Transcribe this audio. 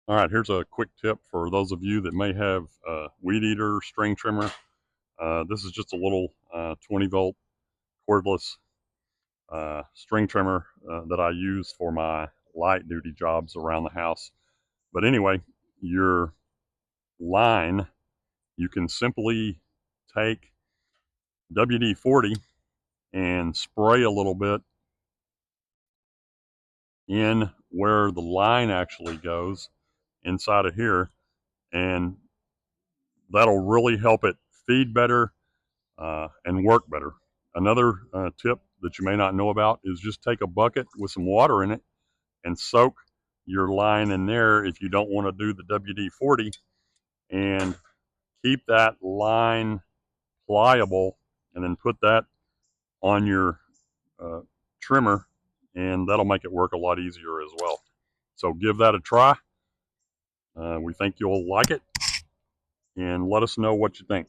All right, here's a quick tip for those of you that may have a weed eater string trimmer. This is just a little 20 volt cordless string trimmer that I use for my light duty jobs around the house. But anyway, your line, you can simply take WD-40 and spray a little bit in where the line actually goes inside of here, and that'll really help it feed better and work better. Another tip that you may not know about is just take a bucket with some water in it and soak your line in there if you don't want to do the WD-40, and keep that line pliable, and then put that on your uh, trimmer, and that'll make it work a lot easier as well. So give that a try. We think you'll like it, and let us know what you think.